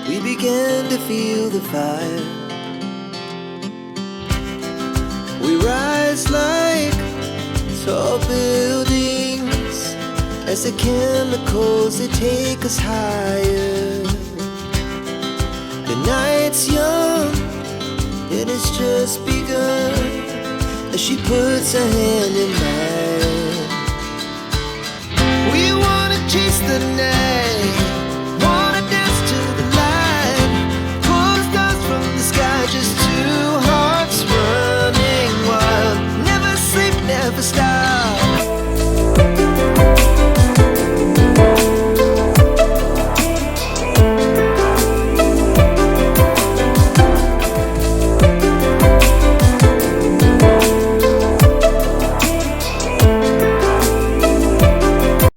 we began to feel the fire. We rise like tall buildings as the chemicals they take us higher. The night's young, it has just begun as she puts her hand in mine. We wanna chase the night